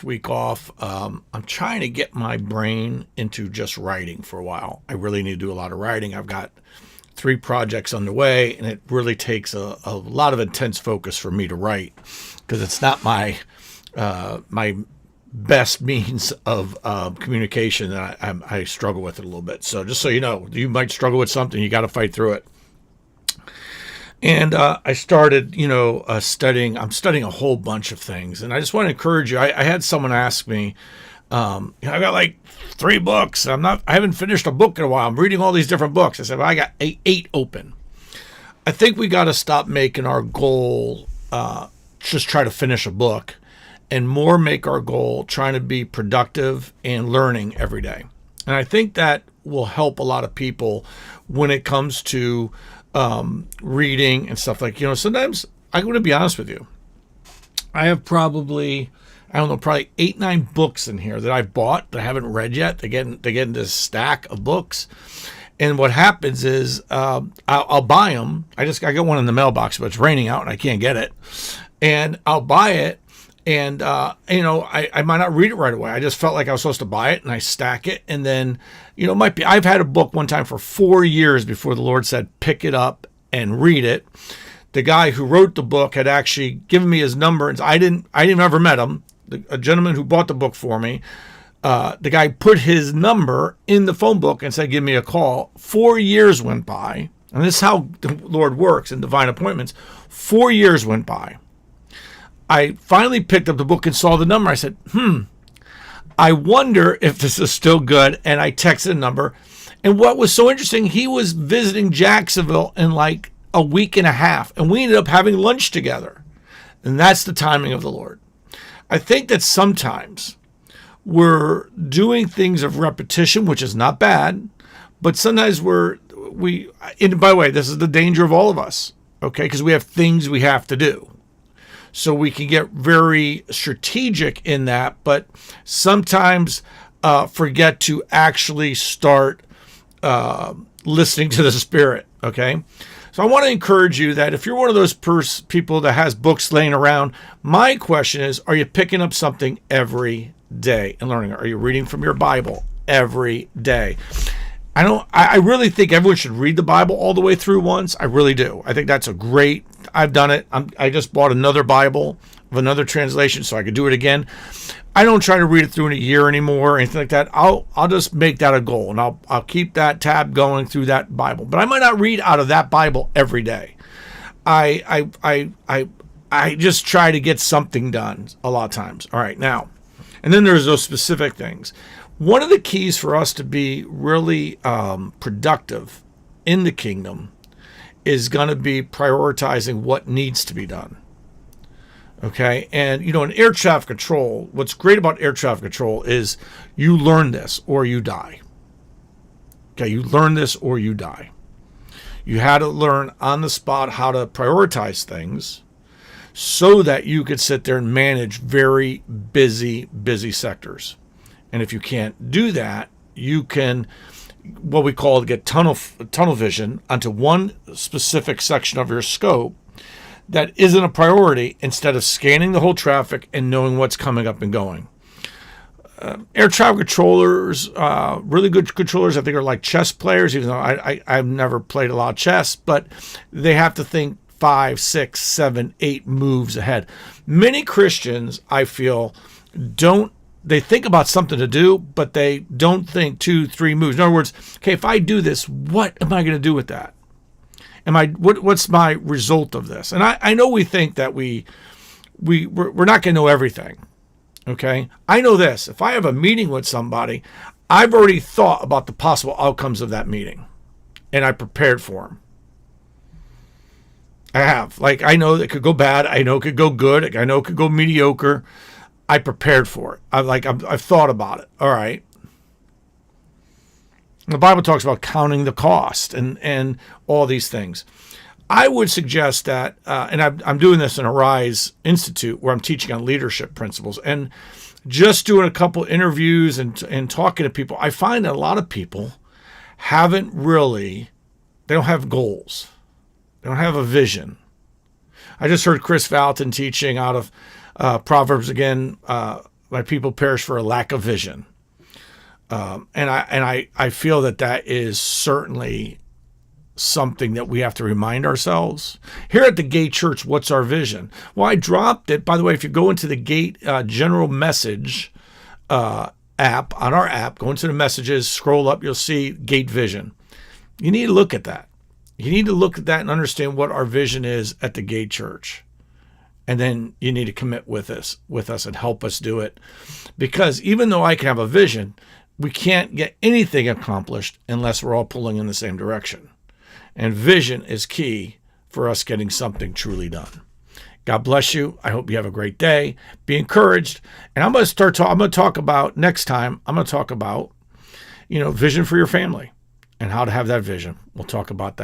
last week off. I'm trying to get my brain into just writing for a while. I really need to do a lot of writing. I've got 3 projects underway, and it really takes a lot of intense focus for me to write because it's not my best means of communication. And I struggle with it a little bit. So just so you know, you might struggle with something. You got to fight through it. And I started, studying. I'm studying a whole bunch of things. And I just want to encourage you. I had someone ask me, I got like 3 books. I haven't finished a book in a while. I'm reading all these different books. I said, well, I got 8 open. I think we got to stop making our goal just try to finish a book and more make our goal trying to be productive and learning every day. And I think that will help a lot of people when it comes to reading and stuff like, sometimes I'm going to be honest with you. I have probably 8, 9 books in here that I've bought that I haven't read yet. They get in this stack of books. And what happens is I'll buy them. I got one in the mailbox, but it's raining out and I can't get it. And I'll buy it. And, I might not read it right away. I just felt like I was supposed to buy it and I stack it. And then, I've had a book one time for 4 years before the Lord said, pick it up and read it. The guy who wrote the book had actually given me his number. And I didn't ever met him. A gentleman who bought the book for me. The guy put his number in the phone book and said, give me a call. 4 years went by. And this is how the Lord works in divine appointments. 4 years went by. I finally picked up the book and saw the number. I said, I wonder if this is still good. And I texted the number. And what was so interesting, he was visiting Jacksonville in like a week and a half. And we ended up having lunch together. And that's the timing of the Lord. I think that sometimes we're doing things of repetition, which is not bad. But sometimes and by the way, this is the danger of all of us. Okay, because we have things we have to do. So we can get very strategic in that, but sometimes forget to actually start listening to the Spirit, okay? So I want to encourage you that if you're one of those people that has books laying around, my question is, are you picking up something every day and learning? Are you reading from your Bible every day? I really think everyone should read the Bible all the way through once. I really do. I think that's I've done it. I just bought another Bible of another translation so I could do it again. I don't try to read it through in a year anymore or anything like that. I'll just make that a goal and I'll keep that tab going through that Bible. But I might not read out of that Bible every day. I just try to get something done a lot of times. All right, now, and then there's those specific things. One of the keys for us to be really productive in the kingdom is going to be prioritizing what needs to be done. Okay. And, in air traffic control, what's great about air traffic control is you learn this or you die. Okay. You learn this or you die. You had to learn on the spot how to prioritize things so that you could sit there and manage very busy sectors. And if you can't do that, you can, what we call, get tunnel vision onto one specific section of your scope that isn't a priority instead of scanning the whole traffic and knowing what's coming up and going. Air traffic controllers, really good controllers, I think are like chess players, even though I've never played a lot of chess, but they have to think 5, 6, 7, 8 moves ahead. Many Christians, I feel, they think about something to do, but they don't think 2, 3 moves. In other words, okay, if I do this, what am I going to do with that? What's my result of this? And I know we think that we're not going to know everything. Okay, I know this. If I have a meeting with somebody, I've already thought about the possible outcomes of that meeting, and I prepared for them. I have. I know it could go bad. I know it could go good. I know it could go mediocre. I prepared for it. I've thought about it. All right. The Bible talks about counting the cost and all these things. I would suggest that, and I'm doing this in Arise Institute where I'm teaching on leadership principles and just doing a couple interviews and talking to people. I find that a lot of people they don't have goals. They don't have a vision. I just heard Chris Valentin teaching out of Proverbs again, My people perish for a lack of vision. And I feel that is certainly something that we have to remind ourselves. Here at the Gate Church, what's our vision? Well, I dropped it. By the way, if you go into the Gate general message app, on our app, go into the messages, scroll up, you'll see Gate Vision. You need to look at that. You need to look at that and understand what our vision is at the Gate Church. And then you need to commit with us and help us do it. Because even though I can have a vision, we can't get anything accomplished unless we're all pulling in the same direction. And vision is key for us getting something truly done. God bless you. I hope you have a great day. Be encouraged. And I'm going to talk about next time. I'm going to talk about, vision for your family and how to have that vision. We'll talk about that.